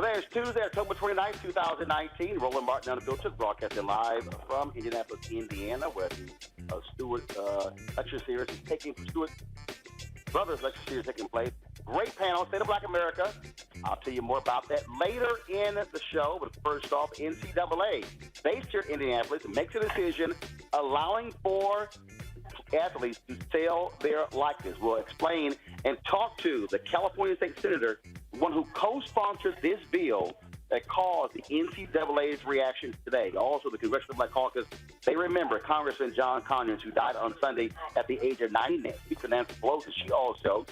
Today is Tuesday, October 29th, 2019. Roland Martin Unfiltered, broadcasting live from Indianapolis, Indiana, where the Stewart lecture series is taking Stewart Brothers lecture series taking place. Great panel, State of Black America. I'll tell you more about that later in the show. But first off, NCAA, based here in Indianapolis, makes a decision allowing for athletes to sell their likeness. We'll explain and talk to the California State Senator, one who co-sponsored this bill that caused the NCAA's reaction today. Also, the Congressional Black Caucus, they remember Congressman John Conyers, who died on Sunday at the age of 90. Speaker Nancy Pelosi, she also,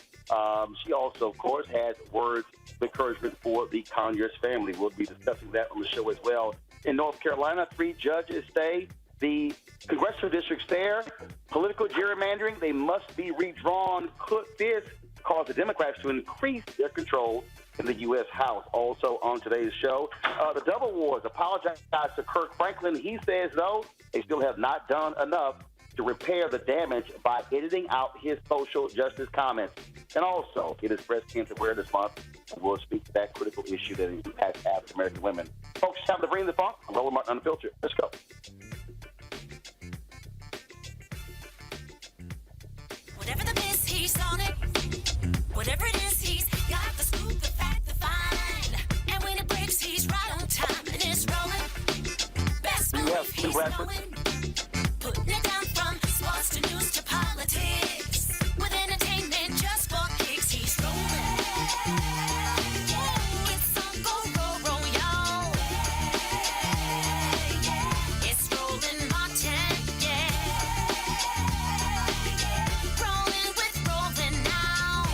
of course, has words of encouragement for the Conyers family. We'll be discussing that on the show as well. In North Carolina, 3 judges say the congressional districts there, political gerrymandering, they must be redrawn. Could this cause the Democrats to increase their control in the U.S. House? Also on today's show, the Double Wars apologized to Kirk Franklin. He says, though, they still have not done enough to repair the damage by editing out his social justice comments. And also, it is Breast Cancer Awareness Month, and we'll speak to that critical issue that impacts African-American women. Folks, it's time to bring the funk. I'm Roland Martin Unfiltered. Let's go. Whatever the miss, he's on it. Whatever it is, he's got the scoop, the fact, the find. And when it breaks, he's right on time. And it's rolling. Best move, he's knowing. Putting it down from sports to news to politics. With entertainment just for kicks, he's rolling. Yeah, it's on go, roll, y'all. Yeah, it's Roland Martin, yeah. Rolling with Roland now.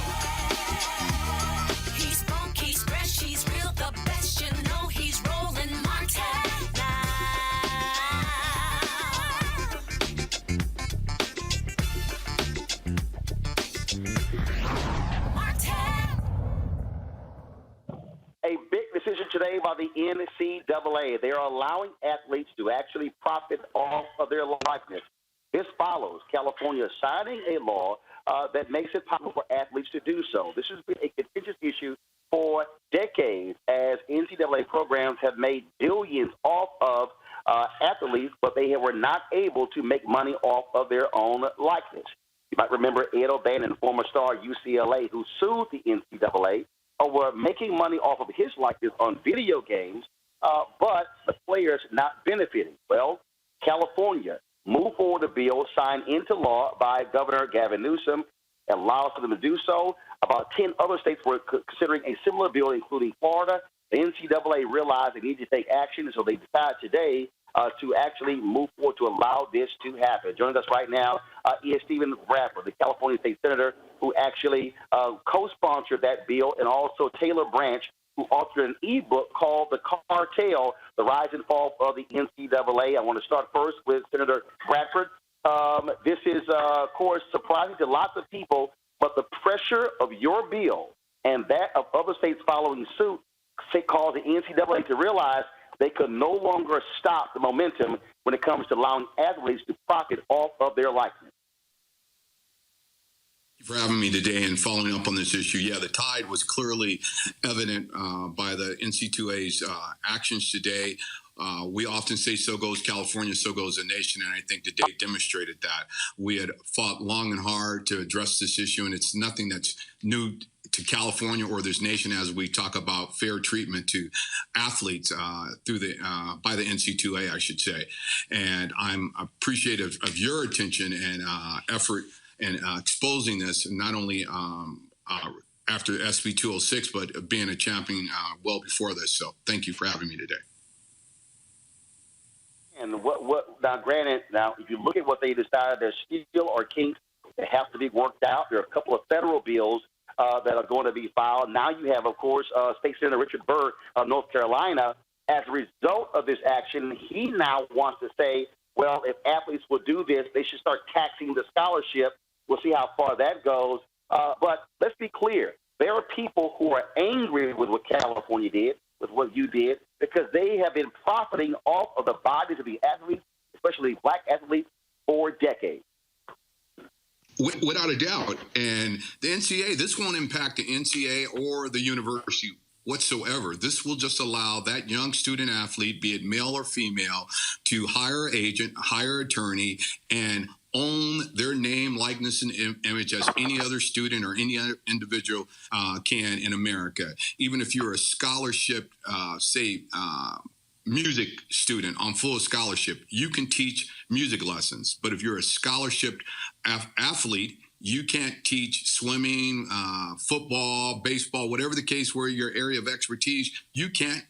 He's funky, he's fresh, he's real, the best, you know he's Roland Martin now. Martin. A big decision today by the NCAA. They are allowing athletes to actually profit off of their likeness. This follows California signing a law that makes it possible for athletes to do so. This has been a contentious issue for decades, as NCAA programs have made billions off of athletes, but they were not able to make money off of their own likeness. You might remember Ed O'Bannon, former star UCLA, who sued the NCAA over making money off of his likeness on video games, but the players not benefiting. Well, California moved forward a bill signed into law by Governor Gavin Newsom, allows for them to do so. About 10 other states were considering a similar bill, including Florida. The NCAA realized they needed to take action, so they decided today to actually move forward to allow this to happen. Joining us right now is Stephen Bradford, the California State Senator, who actually co-sponsored that bill, and also Taylor Branch, who authored an e-book called The Cartel, The Rise and Fall of the NCAA. I want to start first with Senator Bradford. This is, of course, surprising to lots of people, but the pressure of your bill and that of other states following suit caused the NCAA to realize they could no longer stop the momentum when it comes to allowing athletes to profit off of their likeness. Thank you for having me today and following up on this issue. Yeah, the tide was clearly evident by the NCAA's actions today. We often say, so goes California, so goes the nation, and I think today demonstrated that. We had fought long and hard to address this issue, and it's nothing that's new to California or this nation as we talk about fair treatment to athletes through the by the NCAA, I should say. And I'm appreciative of your attention and effort in exposing this, not only after SB 206, but being a champion well before this. So thank you for having me today. And what now, granted, if you look at what they decided, there still are kinks that have to be worked out. There are a couple of federal bills that are going to be filed. Now you have, of course, State Senator Richard Burr of North Carolina. As a result of this action, he now wants to say, well, if athletes will do this, they should start taxing the scholarship. We'll see how far that goes. But let's be clear. There are people who are angry with what California did, with what you did, because they have been profiting off of the bodies of the athletes, especially black athletes, for decades. Without a doubt. And the NCAA, this won't impact the NCAA or the university whatsoever. This will just allow that young student athlete, be it male or female, to hire an agent, hire an attorney, and own their name, likeness, and image as any other student or any other individual can in America. Even if you're a scholarship, music student on full scholarship, you can teach music lessons. But if you're a scholarship athlete, you can't teach swimming, football, baseball, whatever the case where your area of expertise, you can't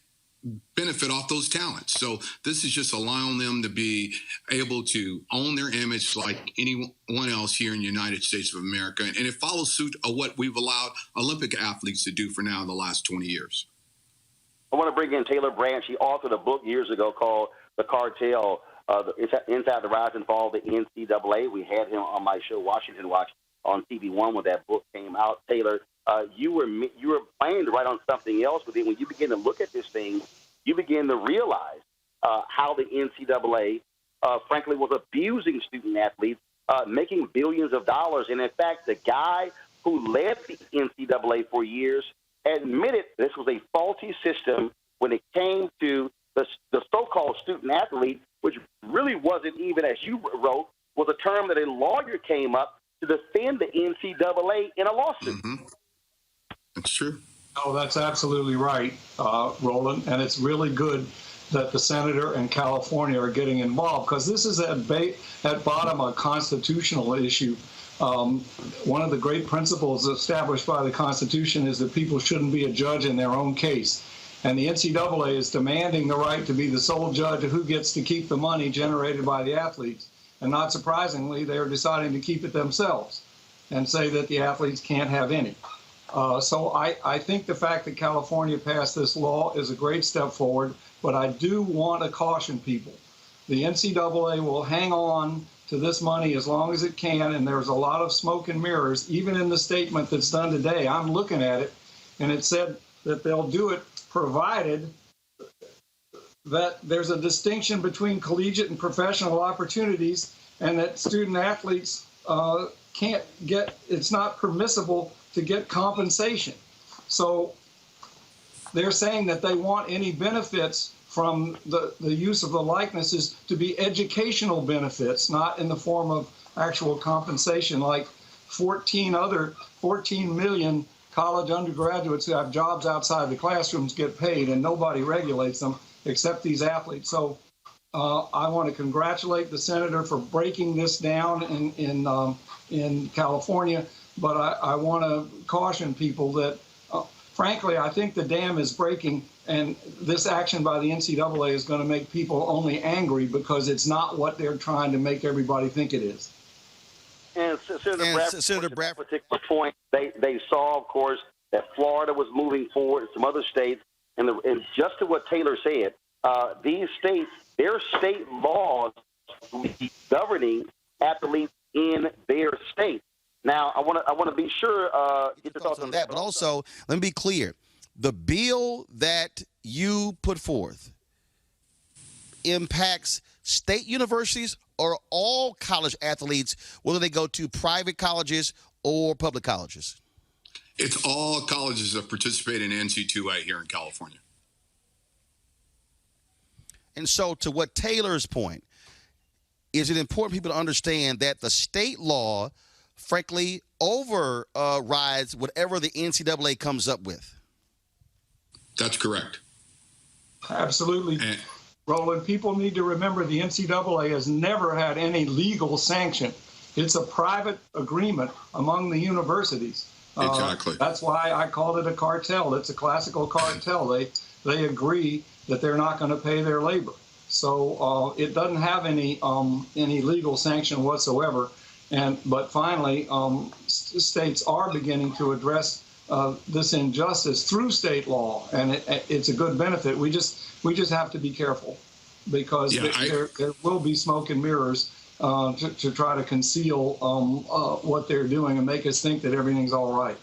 benefit off those talents. So this is just allowing them to be able to own their image like anyone else here in the United States of America. And it follows suit of what we've allowed Olympic athletes to do for now in the last 20 years. I want to bring in Taylor Branch. He authored a book years ago called The Cartel, Inside the Rise and Fall of the NCAA. We had him on my show, Washington Watch, on TV1 when that book came out. Taylor, you were planning to write on something else, but then when you begin to look at this thing, you begin to realize how the NCAA, frankly, was abusing student athletes, making billions of dollars. And in fact, the guy who led the NCAA for years admitted this was a faulty system when it came to the so-called student athlete, which really wasn't even, as you wrote, was a term that a lawyer came up to defend the NCAA in a lawsuit. Mm-hmm. That's true. Oh, that's absolutely right, Roland. And it's really good that the senator and California are getting involved, because this is at bottom a constitutional issue. One of the great principles established by the Constitution is that people shouldn't be a judge in their own case. And the NCAA is demanding the right to be the sole judge of who gets to keep the money generated by the athletes. And not surprisingly, they're deciding to keep it themselves and say that the athletes can't have any. So I think the fact that California passed this law is a great step forward, but I do want to caution people. The NCAA will hang on to this money as long as it can, and there's a lot of smoke and mirrors. Even in the statement that's done today, I'm looking at it, and it said that they'll do it provided that there's a distinction between collegiate and professional opportunities, and that student athletes can't get, it's not permissible to get compensation. So they're saying that they want any benefits from the use of the likenesses to be educational benefits, not in the form of actual compensation, like 14 million college undergraduates who have jobs outside the classrooms get paid, and nobody regulates them except these athletes. So I want to congratulate the senator for breaking this down in California, but I want to caution people that, frankly, I think the dam is breaking, and this action by the NCAA is going to make people only angry because it's not what they're trying to make everybody think it is. And Senator Bradford, particular point, they saw, of course, that Florida was moving forward, and some other states, and just to what Taylor said, these states, their state laws will be governing athletes in their state. Now, I want to be sure get your thoughts on that. But also, let me be clear: the bill that you put forth impacts state universities or all college athletes, whether they go to private colleges or public colleges. It's all colleges that participate in NCAA here in California. And so, to what Taylor's point, is it important people to understand that the state law, frankly, overrides whatever the NCAA comes up with? That's correct. Absolutely. Roland, people need to remember the NCAA has never had any legal sanction. It's a private agreement among the universities. Exactly. That's why I called it a cartel. It's a classical cartel. They agree that they're not going to pay their labor. So it doesn't have any legal sanction whatsoever. But finally, states are beginning to address this injustice through state law, and it's a good benefit. We just have to be careful, because there will be smoke and mirrors to try to conceal what they're doing and make us think that everything's all right.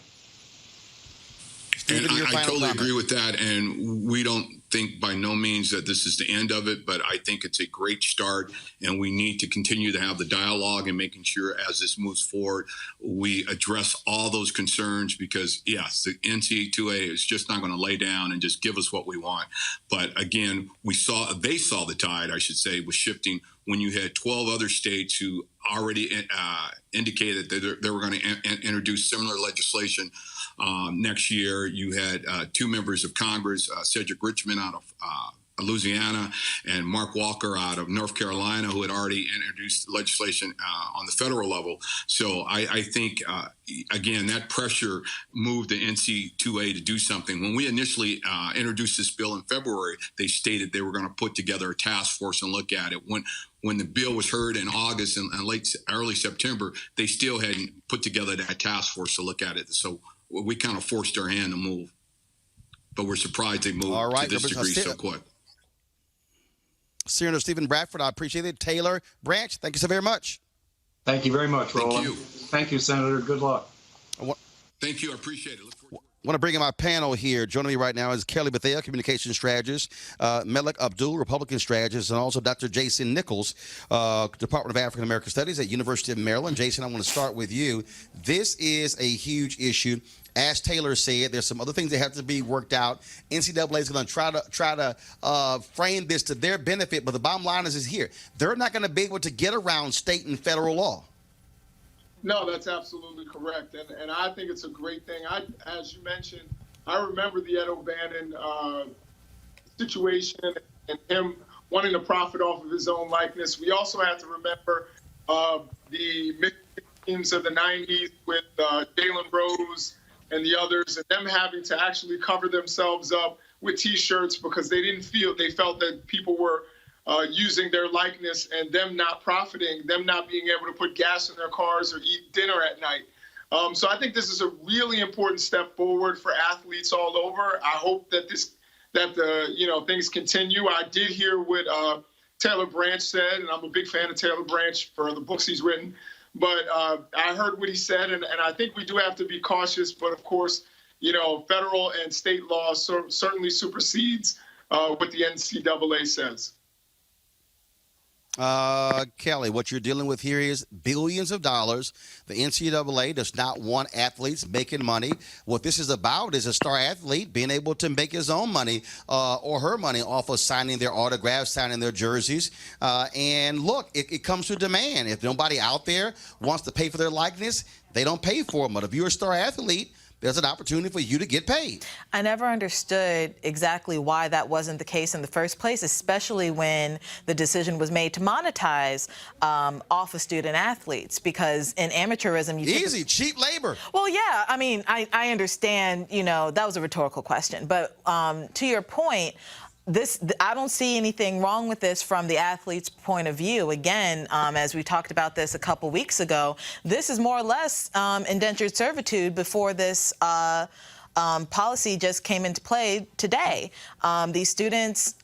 And I totally agree with that, and we don't think by no means that this is the end of it, but I think it's a great start, and we need to continue to have the dialogue and making sure as this moves forward, we address all those concerns because, yes, the NCAA is just not going to lay down and just give us what we want. But again, they saw the tide, I should say, was shifting when you had 12 other states who already indicated that they were going to introduce similar legislation next year. You had 2 members of Congress, Cedric Richmond out of Louisiana and Mark Walker out of North Carolina, who had already introduced legislation on the federal level. So I think, again, that pressure moved the NCAA to do something. When we initially introduced this bill in February, they stated they were going to put together a task force and look at it. When the bill was heard in August and early September, they still hadn't put together that task force to look at it. So we kind of forced our hand to move. But we're surprised they moved to this degree so quick. Senator Stephen Bradford, I appreciate it. Taylor Branch, thank you so very much. Thank you very much, Roland. Thank you. Thank you, Senator. Good luck. Thank you. I appreciate it. Look forward to I want to bring in my panel here. Joining me right now is Kelly Bethea, communications strategist, Melik Abdul, Republican strategist, and also Dr. Jason Nichols, Department of African American Studies at University of Maryland. Jason, I want to start with you. This is a huge issue. As Taylor said, there's some other things that have to be worked out. NCAA is going to try to frame this to their benefit, but the bottom line is here. They're not going to be able to get around state and federal law. No, that's absolutely correct. And I think it's a great thing. As you mentioned, I remember the Ed O'Bannon situation and him wanting to profit off of his own likeness. We also have to remember the Michigan teams of the 90s with Jalen Rose and the others, and them having to actually cover themselves up with T-shirts because they felt that people were using their likeness and them not profiting, them not being able to put gas in their cars or eat dinner at night. So I think this is a really important step forward for athletes all over. I hope that things continue. I did hear what Taylor Branch said, and I'm a big fan of Taylor Branch for the books he's written. But I heard what he said, and I think we do have to be cautious. But of course, federal and state law certainly supersedes what the NCAA says. Kelly, what you're dealing with here is billions of dollars. The NCAA does not want athletes making money. What this is about is a star athlete being able to make his own money or her money off of signing their autographs, signing their jerseys. And look, it comes to demand. If nobody out there wants to pay for their likeness, they don't pay for them. But if you're a star athlete, there's an opportunity for you to get paid. I never understood exactly why that wasn't the case in the first place, especially when the decision was made to monetize off of student athletes, because in amateurism, cheap labor. Well, yeah, I mean, I understand, that was a rhetorical question, but to your point, I don't see anything wrong with this from the athlete's point of view. Again, as we talked about this a couple weeks ago, this is more or less indentured servitude before this policy just came into play today. These students,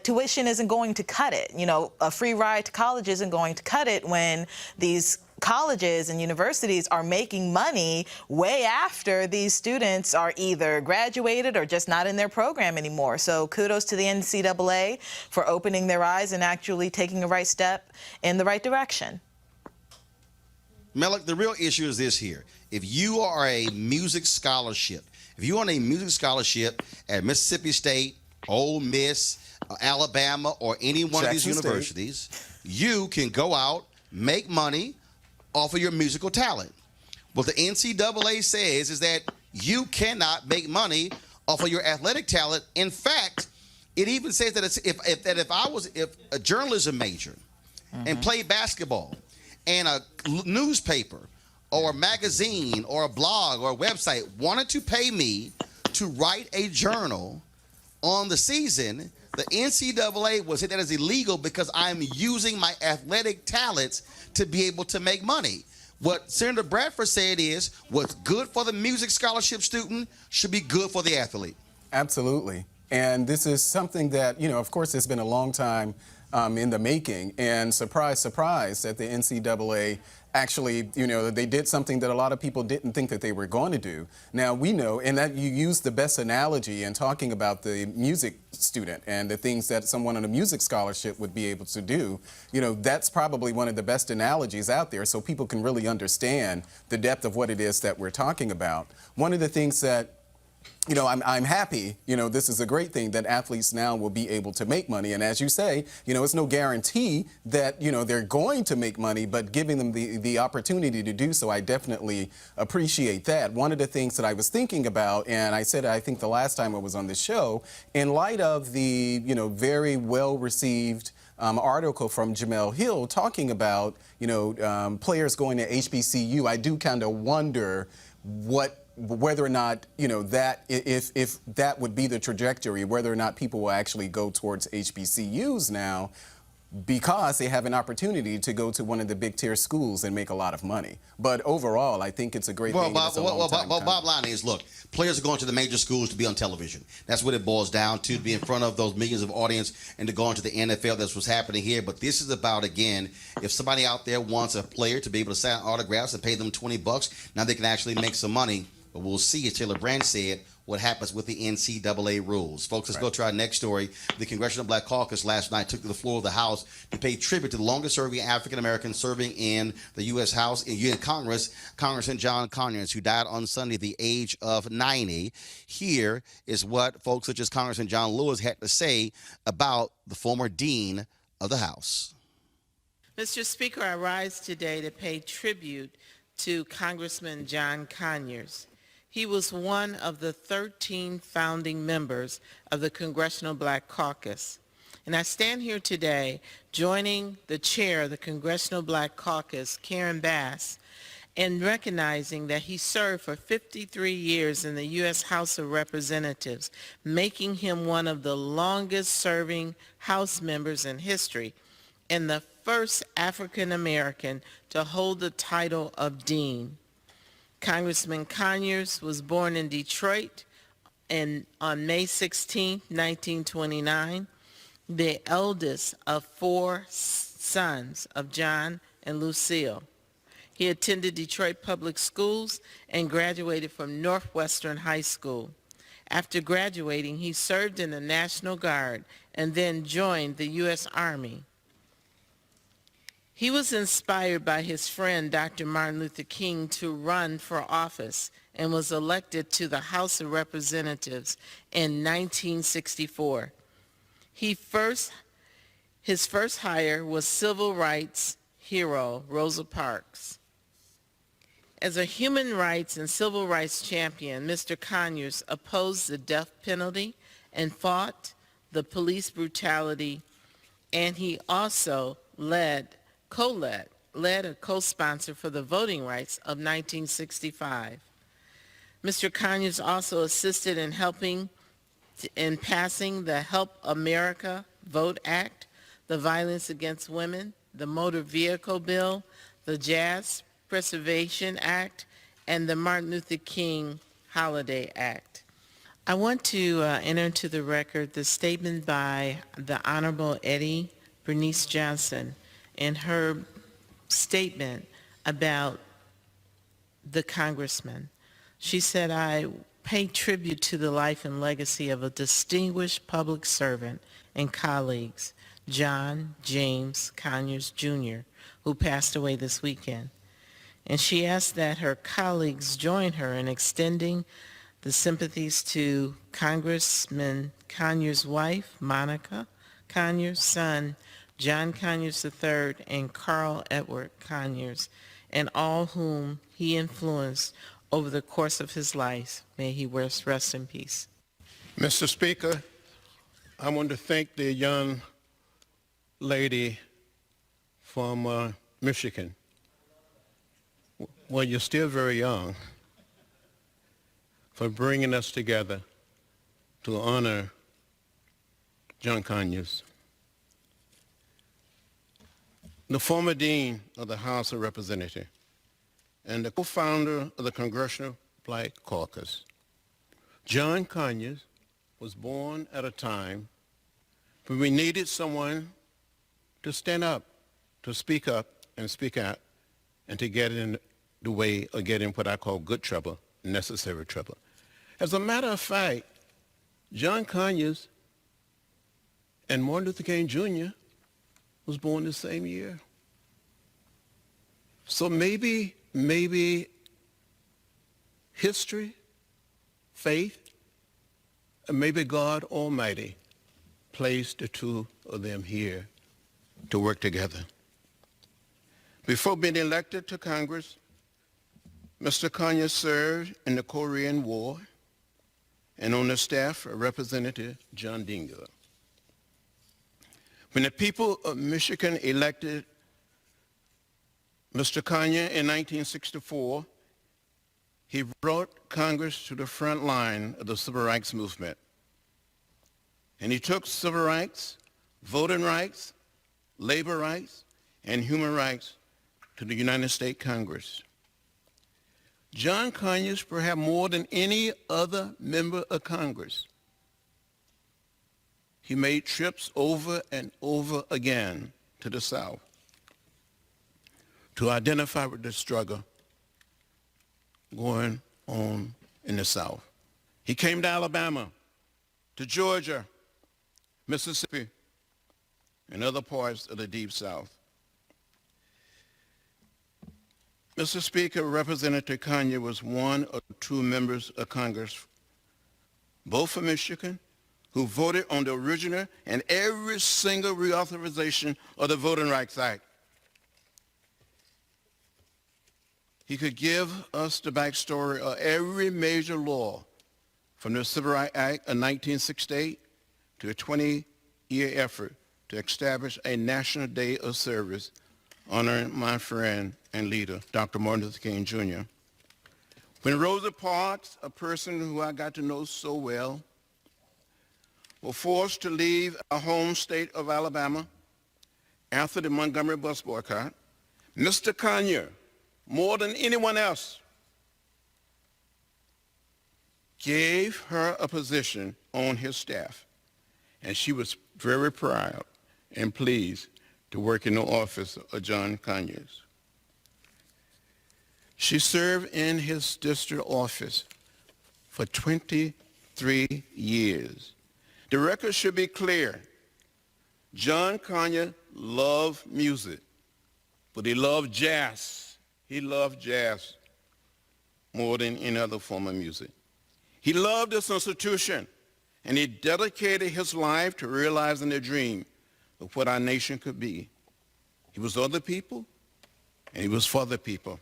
tuition isn't going to cut it. A free ride to college isn't going to cut it when these colleges and universities are making money way after these students are either graduated or just not in their program anymore. So kudos to the NCAA for opening their eyes and actually taking a right step in the right direction. Melik, the real issue is this here. If you are a music scholarship, if you're on a music scholarship at Mississippi State, Ole Miss, Alabama, or any one of these universities, you can go out, make money off of your musical talent. What the NCAA says is that you cannot make money off of your athletic talent. In fact, it even says that if I was a journalism major and played basketball, and a newspaper or a magazine or a blog or a website wanted to pay me to write a journal on the season, the NCAA would say that is illegal because I'm using my athletic talents to be able to make money. What Senator Bradford said is what's good for the music scholarship student should be good for the athlete. Absolutely. And this is something that, of course, it's been a long time in the making. And surprise, surprise, that the NCAA actually, they did something that a lot of people didn't think that they were going to do. Now, we know, and that you used the best analogy in talking about the music student and the things that someone on a music scholarship would be able to do. That's probably one of the best analogies out there, so people can really understand the depth of what it is that we're talking about. One of the things that I'm happy, this is a great thing that athletes now will be able to make money. And as you say, it's no guarantee that, they're going to make money, but giving them the opportunity to do so, I definitely appreciate that. One of the things that I was thinking about, and I said, I think the last time I was on this show, in light of the, very well-received article from Jamel Hill talking about, players going to HBCU, I do kind of wonder whether or not, that if that would be the trajectory, whether or not people will actually go towards HBCUs now because they have an opportunity to go to one of the big tier schools and make a lot of money. But overall, I think it's a great thing. Bottom line is, look, players are going to the major schools to be on television. That's what it boils down to be in front of those millions of audience and to go into the NFL. That's what's happening here. But this is about, again, if somebody out there wants a player to be able to sign autographs and pay them $20, now they can actually make some money. But we'll see, as Taylor Brand said, what happens with the NCAA rules. Folks, let's go to our next story. The Congressional Black Caucus last night took to the floor of the House to pay tribute to the longest-serving African-American serving in the U.S. House, in Congress, Congressman John Conyers, who died on Sunday at the age of 90. Here is what folks such as Congressman John Lewis had to say about the former dean of the House. Mr. Speaker, I rise today to pay tribute to Congressman John Conyers. He was one of the 13 founding members of the Congressional Black Caucus. And I stand here today joining the chair of the Congressional Black Caucus, Karen Bass, in recognizing that he served for 53 years in the U.S. House of Representatives, making him one of the longest-serving House members in history and the first African American to hold the title of dean. Congressman Conyers was born in Detroit on May 16, 1929, the eldest of 4 sons of John and Lucille. He attended Detroit Public Schools and graduated from Northwestern High School. After graduating, he served in the National Guard and then joined the U.S. Army. He was inspired by his friend, Dr. Martin Luther King, to run for office and was elected to the House of Representatives in 1964. His first hire was civil rights hero Rosa Parks. As a human rights and civil rights champion, Mr. Conyers opposed the death penalty and fought the police brutality, and he also led a co-sponsor for the voting rights of 1965. Mr. Conyers also assisted in passing the Help America Vote Act, the Violence Against Women, the Motor Vehicle Bill, the Jazz Preservation Act, and the Martin Luther King Holiday Act. I want to enter into the record the statement by the Honorable Eddie Bernice Johnson in her statement about the congressman. She said, "I pay tribute to the life and legacy of a distinguished public servant and colleagues, John James Conyers, Jr., who passed away this weekend." And she asked that her colleagues join her in extending the sympathies to Congressman Conyers' wife, Monica Conyers, son, John Conyers III, and Carl Edward Conyers, and all whom he influenced over the course of his life. May he rest in peace. Mr. Speaker, I want to thank the young lady from Michigan. Well, you're still very young, for bringing us together to honor John Conyers. The former dean of the House of Representatives and the co-founder of the Congressional Black Caucus, John Conyers was born at a time when we needed someone to stand up, to speak up and speak out and to get in the way of getting what I call good trouble, necessary trouble. As a matter of fact, John Conyers and Martin Luther King Jr. was born the same year. So maybe history, faith, and maybe God Almighty placed the two of them here to work together. Before being elected to Congress, Mr. Conyers served in the Korean War and on the staff of Representative John Dingell. When the people of Michigan elected Mr. Conyers in 1964, he brought Congress to the front line of the civil rights movement. And he took civil rights, voting rights, labor rights, and human rights to the United States Congress. John Conyers, perhaps more than any other member of Congress, he made trips over and over again to the South to identify with the struggle going on in the South. He came to Alabama, to Georgia, Mississippi, and other parts of the Deep South. Mr. Speaker, Representative Conyers was one of two members of Congress, both from Michigan, who voted on the original and every single reauthorization of the Voting Rights Act. He could give us the backstory of every major law, from the Civil Rights Act of 1968 to a 20-year effort to establish a National Day of Service honoring my friend and leader, Dr. Martin Luther King Jr. When Rosa Parks, a person who I got to know so well, was forced to leave our home state of Alabama after the Montgomery bus boycott, Mr. Conyers, more than anyone else, gave her a position on his staff, and she was very proud and pleased to work in the office of John Conyers. She served in his district office for 23 years. The record should be clear. John Conyers loved music, but he loved jazz. He loved jazz more than any other form of music. He loved this institution, and he dedicated his life to realizing the dream of what our nation could be. He was of the people, and he was for the people.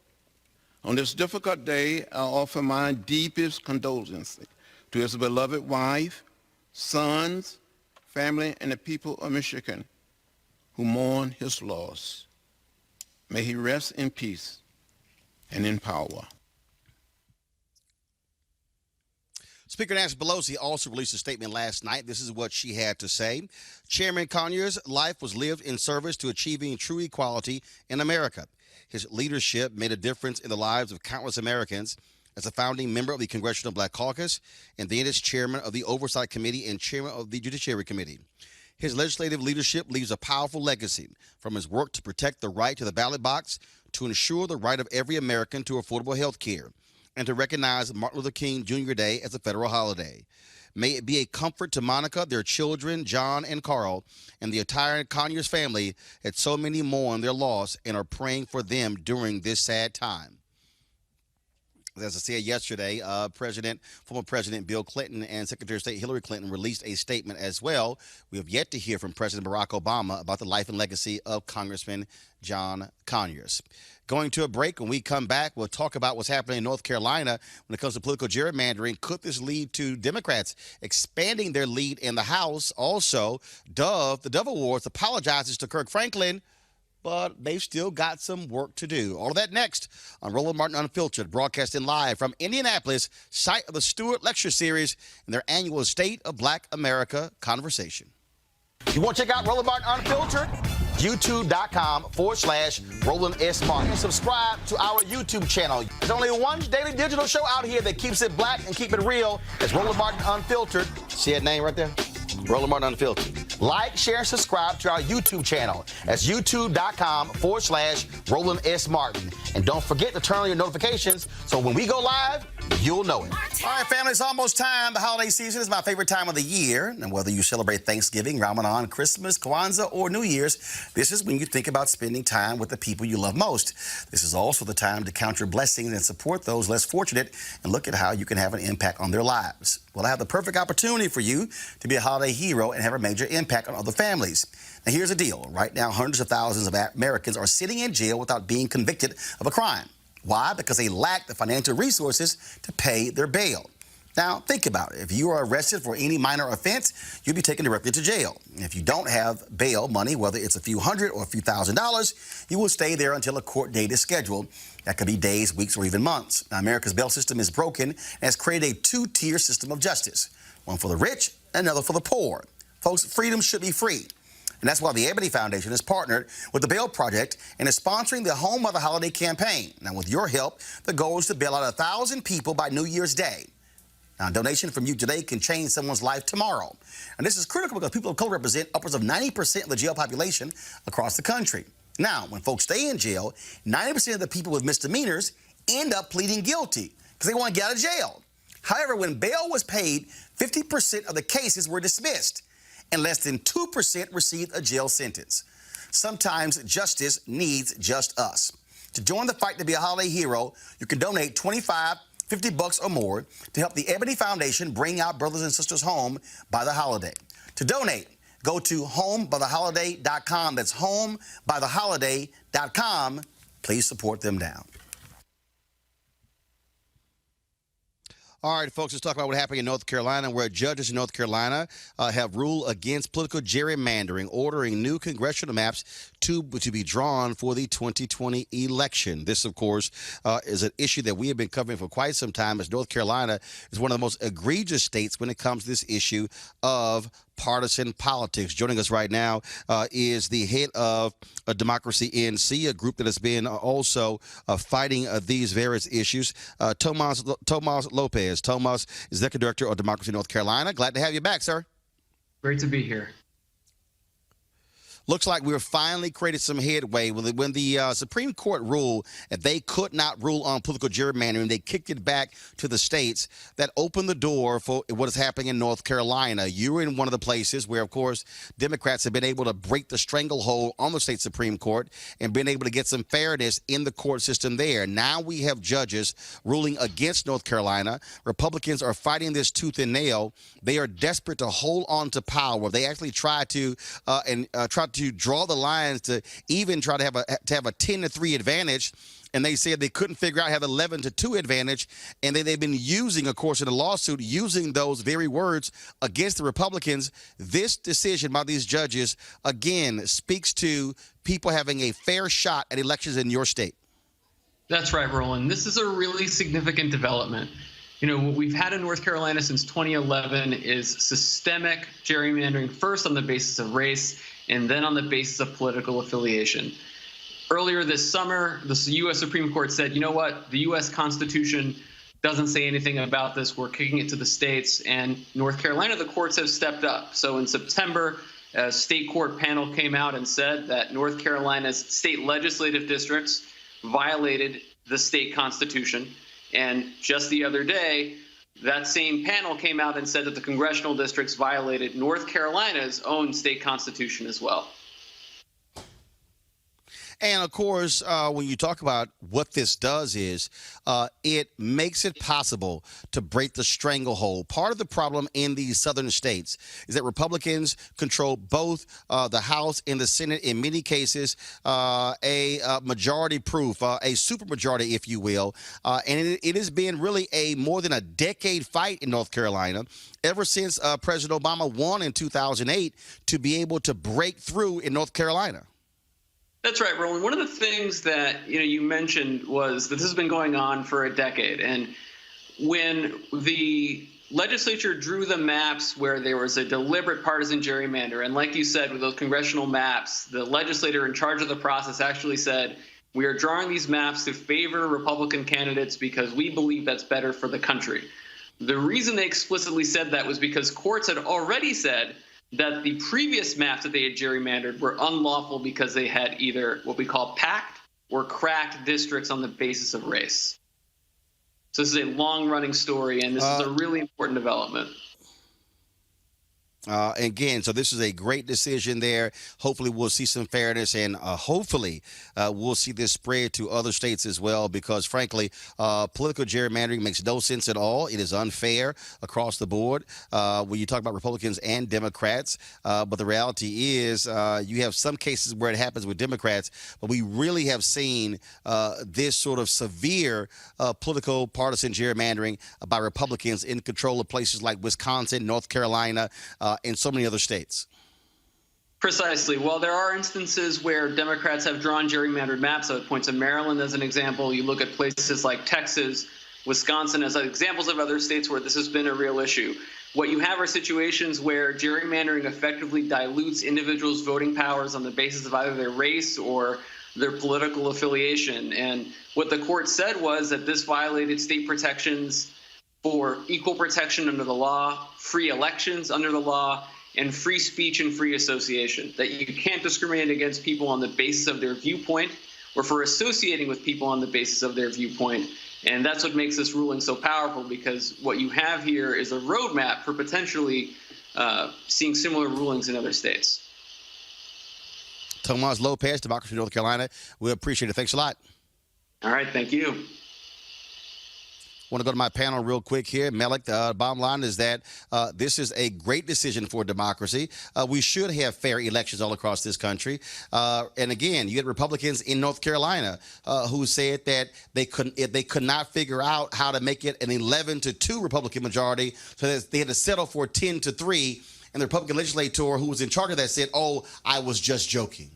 On this difficult day, I offer my deepest condolences to his beloved wife, sons, family, and the people of Michigan who mourn his loss. May he rest in peace and in power. Speaker Nancy Pelosi also released a statement last night. This is what she had to say. Chairman Conyers' life was lived in service to achieving true equality in America. His leadership made a difference in the lives of countless Americans. As a founding member of the Congressional Black Caucus, and then as chairman of the Oversight Committee and chairman of the Judiciary Committee. His legislative leadership leaves a powerful legacy, from his work to protect the right to the ballot box to ensure the right of every American to affordable health care, and to recognize Martin Luther King Jr. Day as a federal holiday. May it be a comfort to Monica, their children, John and Carl, and the entire Conyers family, that so many mourn their loss and are praying for them during this sad time. As I said yesterday, former President Bill Clinton and Secretary of State Hillary Clinton released a statement as well. We have yet to hear from President Barack Obama about the life and legacy of Congressman John Conyers. Going to a break. When we come back, we'll talk about what's happening in North Carolina when it comes to political gerrymandering. Could this lead to Democrats expanding their lead in the House? Also, the Dove Awards apologizes to Kirk Franklin, but they've still got some work to do. All of that next on Roland Martin Unfiltered, broadcasting live from Indianapolis, site of the Stewart Lecture Series and their annual State of Black America Conversation. You want to check out Roland Martin Unfiltered? YouTube.com/Roland S. Martin. And subscribe to our YouTube channel. There's only one daily digital show out here that keeps it black and keep it real. It's Roland Martin Unfiltered. See that name right there? Roland Martin Unfiltered. Like, share, and subscribe to our YouTube channel. That's youtube.com/Roland S. Martin. And don't forget to turn on your notifications so when we go live, you'll know it. All right, family, it's almost time. The holiday season is my favorite time of the year. And whether you celebrate Thanksgiving, Ramadan, Christmas, Kwanzaa, or New Year's, this is when you think about spending time with the people you love most. This is also the time to count your blessings and support those less fortunate and look at how you can have an impact on their lives. Well, I have the perfect opportunity for you to be a holiday hero and have a major impact on other families. Now, here's the deal. Right now, hundreds of thousands of Americans are sitting in jail without being convicted of a crime. Why? Because they lack the financial resources to pay their bail. Now, think about it. If you are arrested for any minor offense, you'll be taken directly to jail. And if you don't have bail money, whether it's a few hundred or a few $1,000s, you will stay there until a court date is scheduled. That could be days, weeks, or even months. Now, America's bail system is broken and has created a two-tier system of justice, one for the rich and another for the poor. Folks, freedom should be free. And that's why the Ebony Foundation has partnered with the Bail Project and is sponsoring the Home by the Holiday campaign. Now, with your help, the goal is to bail out 1,000 people by New Year's Day. Now, a donation from you today can change someone's life tomorrow. And this is critical because people of color represent upwards of 90% of the jail population across the country. Now, when folks stay in jail, 90% of the people with misdemeanors end up pleading guilty because they want to get out of jail. However, when bail was paid, 50% of the cases were dismissed, and less than 2% received a jail sentence. Sometimes justice needs just us. To join the fight to be a holiday hero, you can donate $25, $50 or more to help the Ebony Foundation bring our brothers and sisters home by the holiday. To donate, go to homebytheholiday.com. That's homebytheholiday.com. Please support them now. All right, folks, let's talk about what happened in North Carolina, where judges in North Carolina have ruled against political gerrymandering, ordering new congressional maps to be drawn for the 2020 election. This, of course, is an issue that we have been covering for quite some time, as North Carolina is one of the most egregious states when it comes to this issue of partisan politics. Joining us right now is the head of Democracy NC, a group that has been also fighting these various issues, Tomas Lopez. Tomas is Executive Director of Democracy North Carolina. Glad to have you back, sir. Great to be here. Looks like we're finally created some headway. When the Supreme Court ruled that they could not rule on political gerrymandering, they kicked it back to the states. That opened the door for what is happening in North Carolina. You're in one of the places where, of course, Democrats have been able to break the stranglehold on the state Supreme Court and been able to get some fairness in the court system there. Now we have judges ruling against North Carolina. Republicans are fighting this tooth and nail. They are desperate to hold on to power. They actually try to draw the lines to even try to have a 10-3 advantage, and they said they couldn't figure out how the 11-2 advantage, and they've been using, of course, in the lawsuit, using those very words against the Republicans. This decision by these judges, again, speaks to people having a fair shot at elections in your state. That's right, Roland. This is a really significant development. You know, what we've had in North Carolina since 2011 is systemic gerrymandering, first on the basis of race and then on the basis of political affiliation. Earlier this summer, the U.S. Supreme Court said, you know what, the U.S. Constitution doesn't say anything about this. We're kicking it to the states. And North Carolina, the courts have stepped up. So in September, a state court panel came out and said that North Carolina's state legislative districts violated the state constitution. And just the other day, that same panel came out and said that the congressional districts violated North Carolina's own state constitution as well. And, of course, when you talk about what this does is it makes it possible to break the stranglehold. Part of the problem in these southern states is that Republicans control both the House and the Senate, in many cases, a majority proof, a supermajority, if you will. And it has been really a more than a decade fight in North Carolina, ever since President Obama won in 2008, to be able to break through in North Carolina. That's right, Roland. One of the things that you mentioned was that this has been going on for a decade. And when the legislature drew the maps where there was a deliberate partisan gerrymander, and like you said, with those congressional maps, the legislator in charge of the process actually said, we are drawing these maps to favor Republican candidates because we believe that's better for the country. The reason they explicitly said that was because courts had already said that the previous maps that they had gerrymandered were unlawful because they had either what we call packed or cracked districts on the basis of race. So this is a long-running story, and this is a really important development. Again, so this is a great decision there. Hopefully we'll see some fairness, and hopefully we'll see this spread to other states as well, because frankly, political gerrymandering makes no sense at all. It is unfair across the board when you talk about Republicans and Democrats. But the reality is you have some cases where it happens with Democrats, but we really have seen this sort of severe political partisan gerrymandering by Republicans in control of places like Wisconsin, North Carolina, and so many other states. Precisely. Well, there are instances where Democrats have drawn gerrymandered maps. I would point to Maryland as an example. You look at places like Texas, Wisconsin as examples of other states where this has been a real issue. What you have are situations where gerrymandering effectively dilutes individuals' voting powers on the basis of either their race or their political affiliation. And what the court said was that this violated state protections for equal protection under the law, free elections under the law, and free speech and free association, that you can't discriminate against people on the basis of their viewpoint or for associating with people on the basis of their viewpoint. And that's what makes this ruling so powerful, because what you have here is a roadmap for potentially seeing similar rulings in other states. Tomas Lopez, Democracy North Carolina. We appreciate it. Thanks a lot. All right. Thank you. I want to go to my panel real quick here. Malik, the bottom line is that this is a great decision for democracy. We should have fair elections all across this country. And again, you had Republicans in North Carolina who said that they could not figure out how to make it an 11-2 Republican majority, so they had to settle for 10-3. And the Republican legislator who was in charge of that said, "Oh, I was just joking."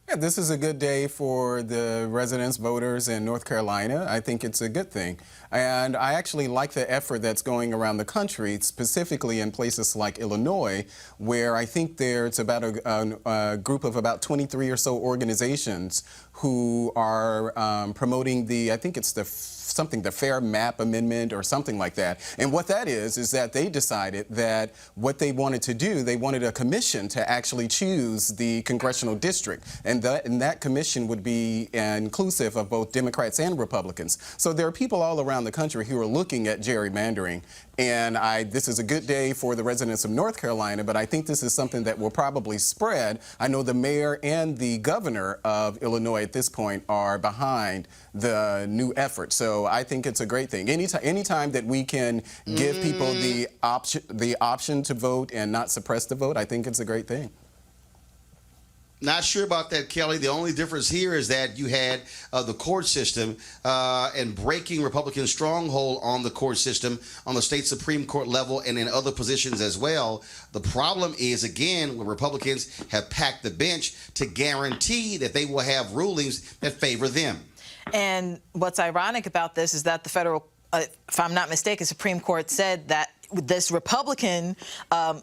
Yeah, this is a good day for the residents, voters in North Carolina. I think it's a good thing. And I actually like the effort that's going around the country, specifically in places like Illinois, where I think there's about a group of about 23 or so organizations who are promoting the, I think it's the Fair Map Amendment or something like that. And what that is that they decided that what they wanted to do, they wanted a commission to actually choose the congressional district. And that commission would be inclusive of both Democrats and Republicans. So there are people all around the country who are looking at gerrymandering. And this is a good day for the residents of North Carolina, but I think this is something that will probably spread. I know the mayor and the governor of Illinois at this point are behind the new effort. So I think it's a great thing. Anytime that we can give people the option to vote and not suppress the vote, I think it's a great thing. Not sure about that, Kelly. The only difference here is that you had the court system and breaking Republican stronghold on the court system on the state Supreme Court level and in other positions as well. The problem is, again, when Republicans have packed the bench to guarantee that they will have rulings that favor them. And what's ironic about this is that the federal, if I'm not mistaken, Supreme Court said that this Republican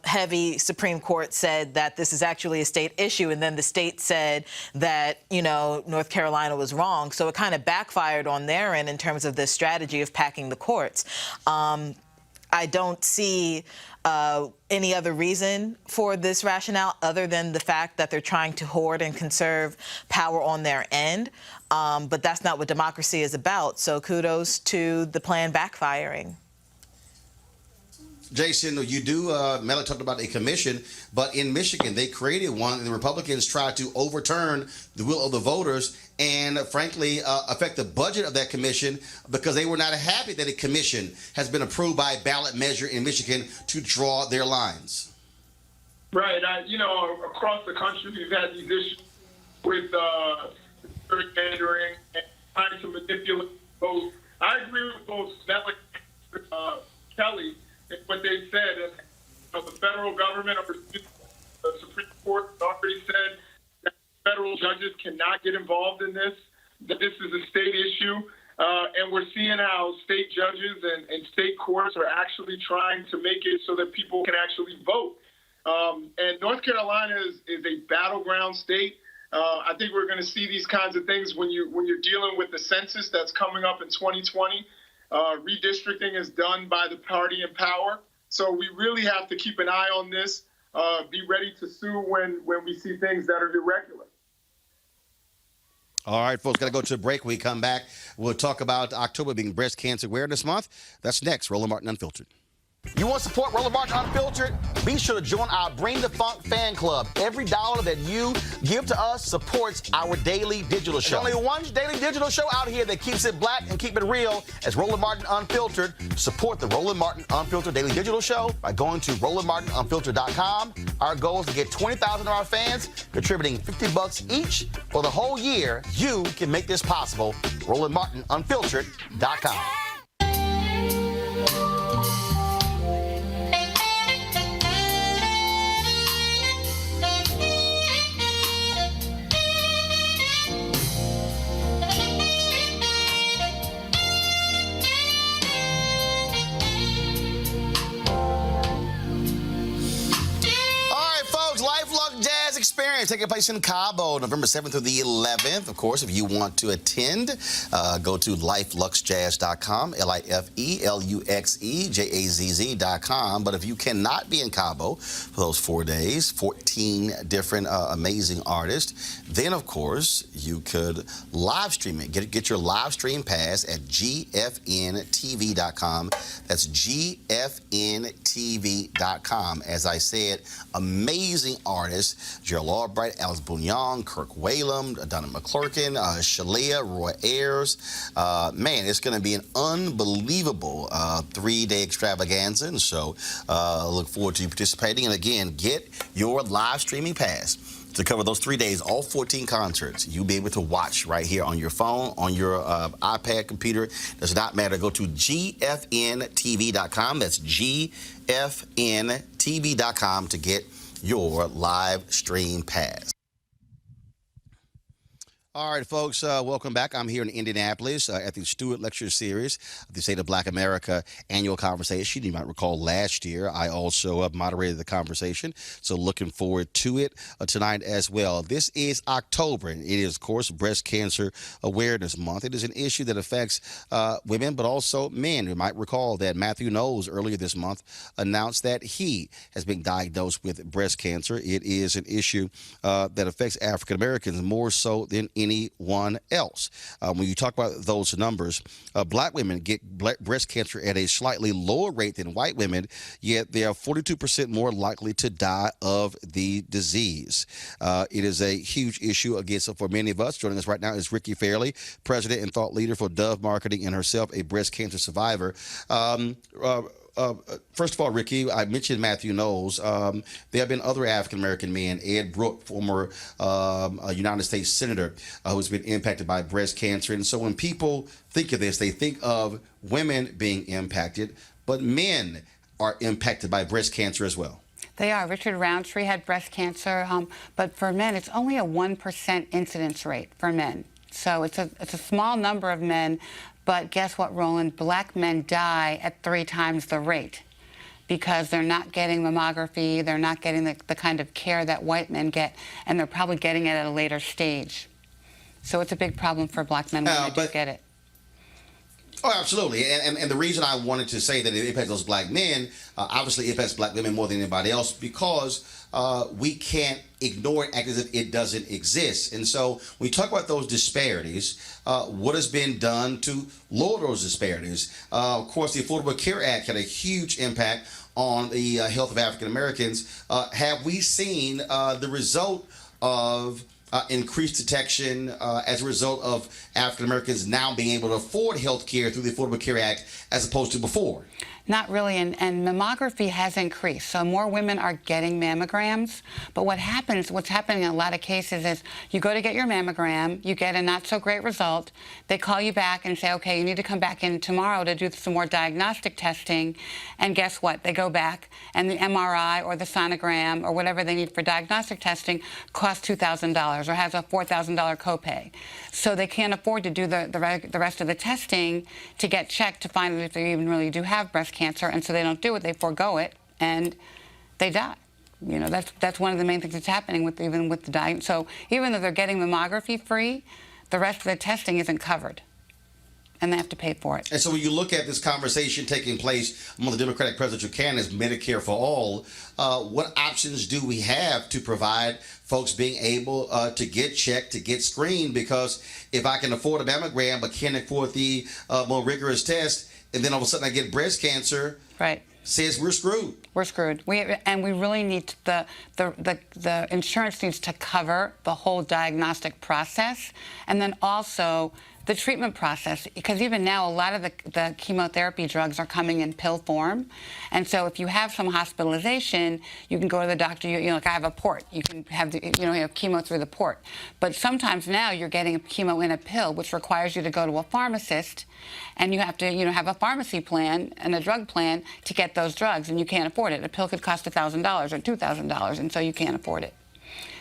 heavy Supreme Court said that this is actually a state issue, and then the state said that, you know, North Carolina was wrong. So it kind of backfired on their end in terms of this strategy of packing the courts. I don't see any other reason for this rationale other than the fact that they're trying to hoard and conserve power on their end. But that's not what democracy is about. So kudos to the plan backfiring. Jason, you do, Mela talked about a commission, but in Michigan, they created one, and the Republicans tried to overturn the will of the voters and, frankly, affect the budget of that commission because they were not happy that a commission has been approved by a ballot measure in Michigan to draw their lines. Right. You know, across the country, we've had these issues with gerrymandering and trying to manipulate votes. I agree with both Mela and Kelly. What they said, the federal government or the Supreme Court already said that federal judges cannot get involved in this, that this is a state issue. And we're seeing how state judges and state courts are actually trying to make it so that people can actually vote. And North Carolina is a battleground state. I think we're going to see these kinds of things when you're dealing with the census that's coming up in 2020. Redistricting is done by the party in power. So we really have to keep an eye on this. be ready to sue when we see things that are irregular. All right, folks, got to go to a break. When we come back, we'll talk about October being Breast Cancer Awareness Month. That's next. Roland Martin Unfiltered. You want to support Roland Martin Unfiltered? Be sure to join our Bring the Funk fan club. Every dollar that you give to us supports our daily digital show. There's only one daily digital show out here that keeps it black and keep it real as Roland Martin Unfiltered. Support the Roland Martin Unfiltered daily digital show by going to RolandMartinUnfiltered.com. Our goal is to get 20,000 of our fans contributing $50 each for the whole year. You can make this possible. RolandMartinUnfiltered.com. Experience taking place in Cabo, November 7th through the 11th. Of course, if you want to attend, go to lifeluxjazz.com, LIFELUXEJAZZ.com. But if you cannot be in Cabo for those 4 days, 14 different amazing artists, then, of course, you could live stream it. Get your live stream pass at GFNTV.com. That's GFNTV.com. As I said, amazing artists. Gerald Albright, Alice Bouillon, Kirk Whalum, Donna McClurkin, Shalia, Roy Ayers. Man, it's going to be an unbelievable 3-day extravaganza. And so look forward to you participating. And again, get your live streaming pass to cover those 3 days, all 14 concerts. You'll be able to watch right here on your phone, on your iPad, computer. Does not matter. Go to GFNTV.com. That's GFNTV.com to get your live stream pass. All right, folks, welcome back. I'm here in Indianapolis at the Stewart Lecture Series of the State of Black America annual conversation. You might recall last year I also moderated the conversation, so looking forward to it tonight as well. This is October, and it is, of course, Breast Cancer Awareness Month. It is an issue that affects women, but also men. You might recall that Matthew Knowles earlier this month announced that he has been diagnosed with breast cancer. It is an issue that affects African Americans more so than anyone else. When you talk about those numbers, black women get breast cancer at a slightly lower rate than white women, yet they are 42% more likely to die of the disease. It is a huge issue for many of us. Joining us right now is Ricky Fairley, president and thought leader for Dove Marketing, and herself a breast cancer survivor. First of all, Ricky, I mentioned Matthew Knowles. There have been other African-American men, Ed Brooke, former United States Senator, who's been impacted by breast cancer. And so when people think of this, they think of women being impacted, but men are impacted by breast cancer as well. They are. Richard Roundtree had breast cancer, but for men, it's only a 1% incidence rate for men. So it's a small number of men. But guess what, Roland? Black men die at 3 times the rate because they're not getting mammography, they're not getting the kind of care that white men get, and they're probably getting it at a later stage. So it's a big problem for black men when they do get it. Oh, absolutely. And the reason I wanted to say that it impacts those black men, obviously it impacts black women more than anybody else, because we can't ignore it, act as if it doesn't exist. And so when we talk about those disparities, what has been done to lower those disparities? Of course, the Affordable Care Act had a huge impact on the health of African Americans. Have we seen the result of increased detection as a result of African Americans now being able to afford health care through the Affordable Care Act as opposed to before? Not really, and mammography has increased, so more women are getting mammograms. But what's happening in a lot of cases is you go to get your mammogram, you get a not-so-great result, they call you back and say, okay, you need to come back in tomorrow to do some more diagnostic testing, and guess what? They go back, and the MRI or the sonogram or whatever they need for diagnostic testing costs $2,000 or has a $4,000 copay. So they can't afford to do the rest of the testing to get checked to find out if they even really do have breast cancer, and so they don't do it, they forego it, and they die. You know, that's one of the main things that's happening even with the diet. So even though they're getting mammography free, the rest of the testing isn't covered. and they have to pay for it. And so when you look at this conversation taking place among the Democratic presidential candidates, Medicare for all, what options do we have to provide folks being able to get checked, to get screened? Because if I can afford a mammogram but can't afford the more rigorous test, and then all of a sudden I get breast cancer, right? Says we're screwed. We're screwed. We really need the insurance needs to cover the whole diagnostic process, and then also the treatment process, because even now a lot of the chemotherapy drugs are coming in pill form, and so if you have some hospitalization, you can go to the doctor. You know, like I have a port. You can have you have chemo through the port, but sometimes now you're getting chemo in a pill, which requires you to go to a pharmacist, and you have to have a pharmacy plan and a drug plan to get those drugs, and you can't afford it. A pill could cost $1,000 or $2,000, and so you can't afford it.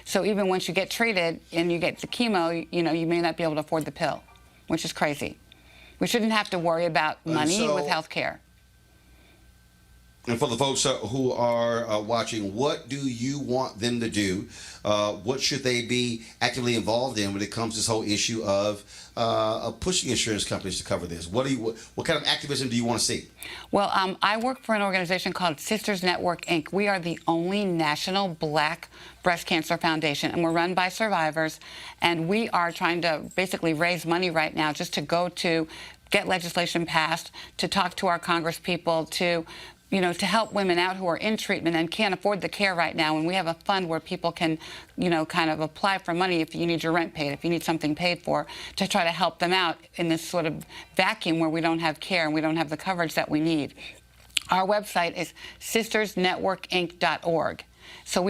So even once you get treated and you get the chemo, you may not be able to afford the pill, which is crazy. We shouldn't have to worry about money with health care. And for the folks who are watching, what do you want them to do? What should they be actively involved in when it comes to this whole issue of pushing insurance companies to cover this? What kind of activism do you want to see? Well, I work for an organization called Sisters Network, Inc. We are the only national Black breast cancer foundation, and we're run by survivors. And we are trying to basically raise money right now just to go to get legislation passed, to talk to our congresspeople, to help women out who are in treatment and can't afford the care right now. And we have a fund where people can, kind of apply for money if you need your rent paid, if you need something paid for, to try to help them out in this sort of vacuum where we don't have care and we don't have the coverage that we need. Our website is sistersnetworkinc.org. So